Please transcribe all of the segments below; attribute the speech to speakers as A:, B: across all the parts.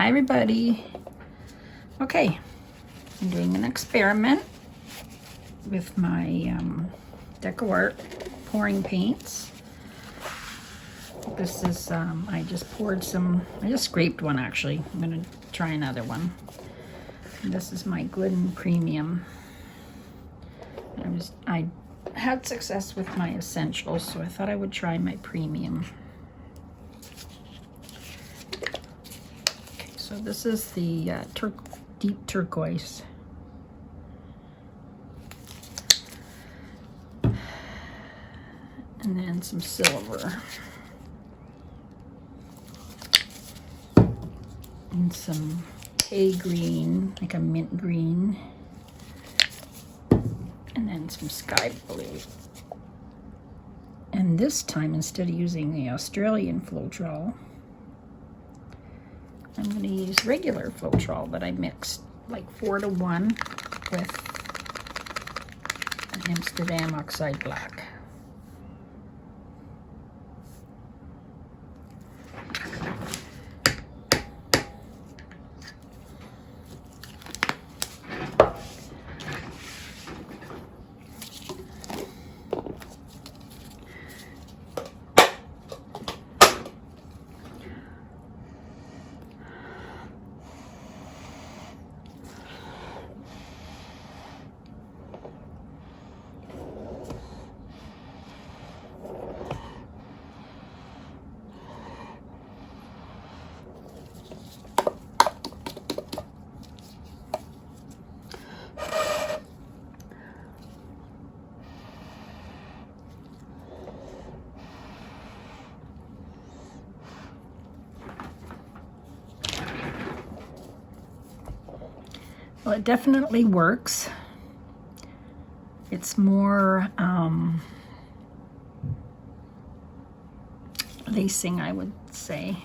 A: Hi everybody. Okay, I'm doing an experiment with my DecoArt pouring paints. This is, I just scraped one actually. I'm gonna try another one. And this is my Glidden Premium. I had success with my Essentials, so I thought I would try my Premium. Okay, so this is the deep turquoise. And then some silver. And some hay green, like a mint green. And then some sky blue. And this time, instead of using the Australian Floetrol, I'm going to use regular Floetrol that I mixed like 4-to-1 with an Amsterdam Oxide Black. Well, it definitely works. It's more lacing, I would say.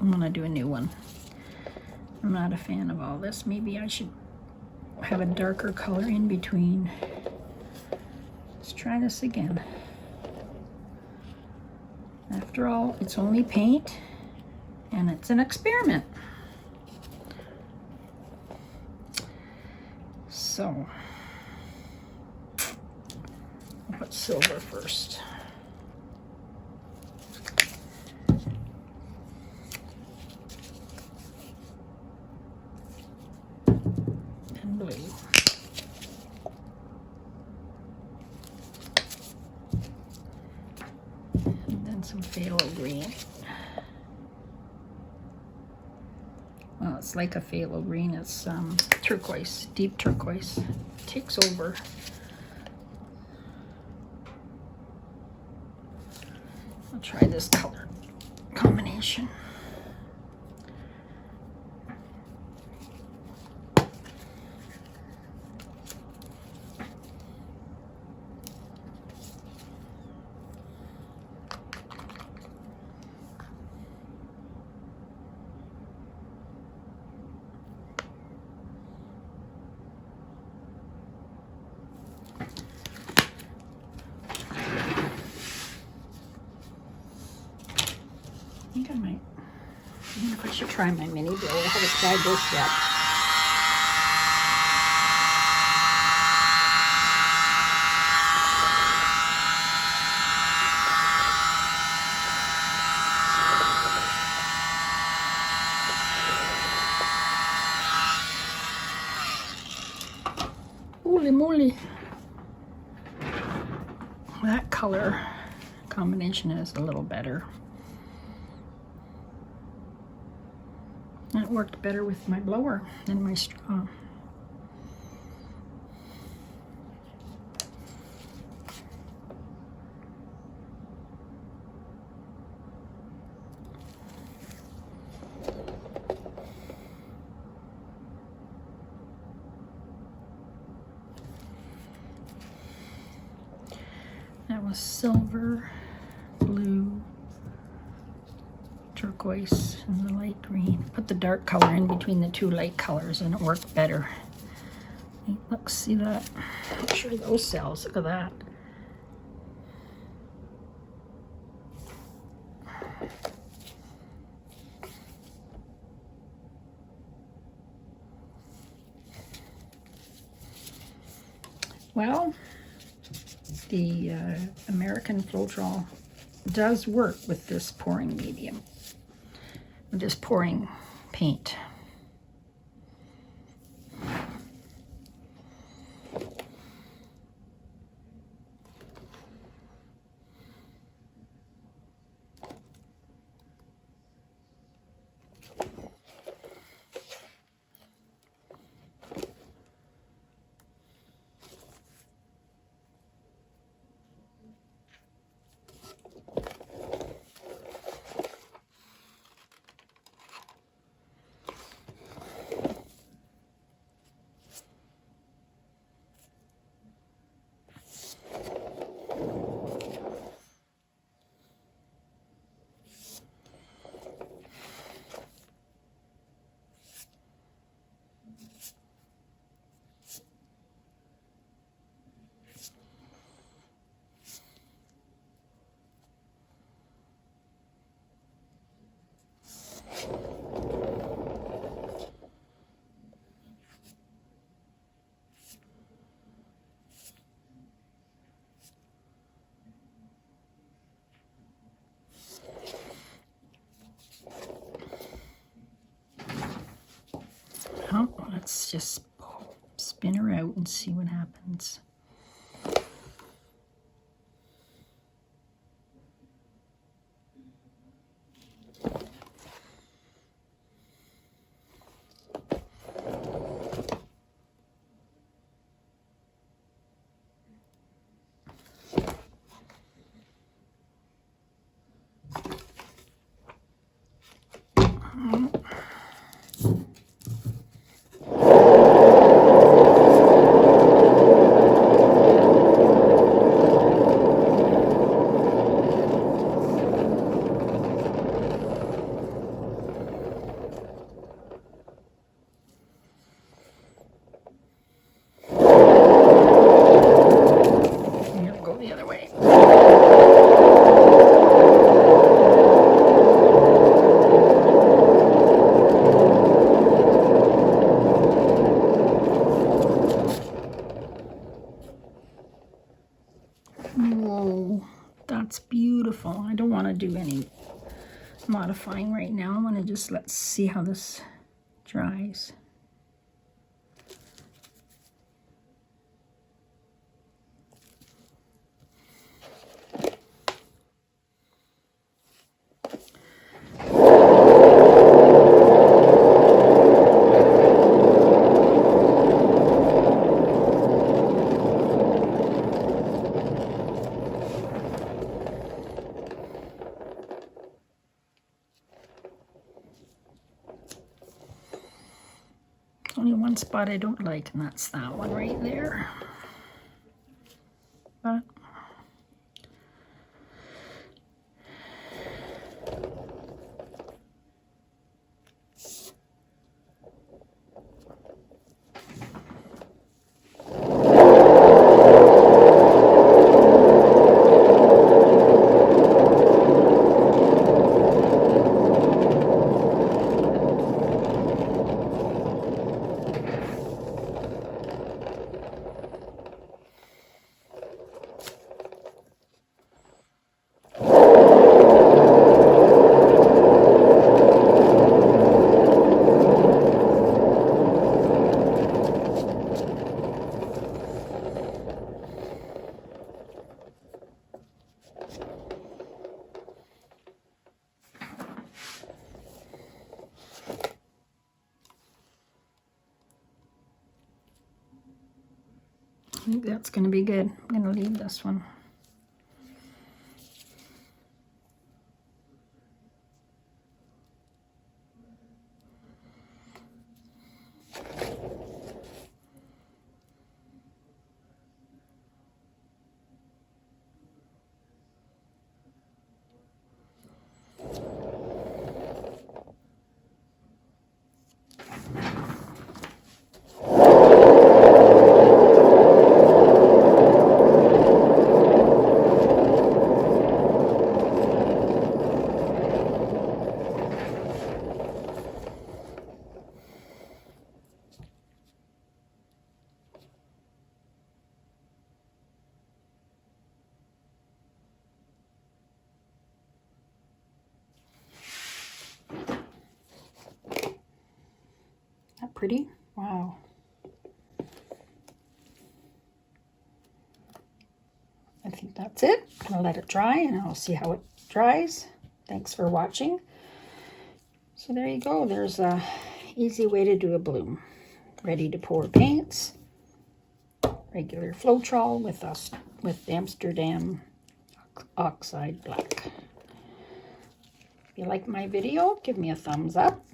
A: I'm gonna do a new one. I'm not a fan of all this. Maybe I should have a darker color in between. Let's try this again. After all, it's only paint and it's an experiment. So, I'll put silver first. Blue. And then some phthalo green. Well, it's like a phthalo green. It's turquoise, deep turquoise. Takes over. I'll try this color combination. I think I might. I don't know if I should try my mini blower. I haven't tried this yet. Holy moly! That color combination is a little better. It worked better with my blower than my straw. That was silver, blue, turquoise, and the light green. Put the dark color in between the two light colors and it worked better. Look, see that? I'll show you those cells. Look at that. Well, the American Floetrol does work with this pouring medium, with this pouring paint. Oh, let's just spin her out and see what happens. I'm gonna go the other way. Whoa, that's beautiful. I don't want to do any modifying right now. I want to just let's see how this dries. Only one spot I don't like, and that's that one right there. But I think that's going to be good. I'm going to leave this one. pretty? Wow. I think that's it. I'm going to let it dry and I'll see how it dries. Thanks for watching. So there you go. There's a easy way to do a bloom. Ready to pour paints. Regular Floetrol with Amsterdam Oxide Black. If you like my video, give me a thumbs up.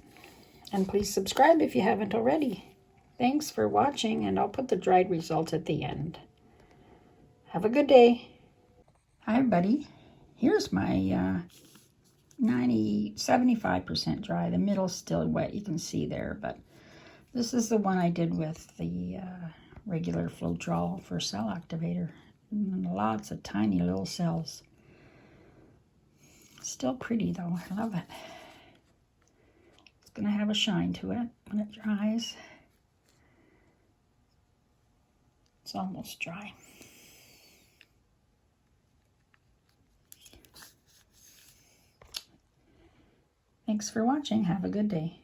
A: And please subscribe if you haven't already. Thanks for watching, and I'll put the dried results at the end. Have a good day. Hi, everybody. Here's my 75% dry. The middle's still wet, you can see there, but this is the one I did with the regular Floetrol for cell activator. And lots of tiny little cells. Still pretty though, I love it. It's gonna have a shine to it when it dries. It's almost dry. Thanks for watching. Have a good day.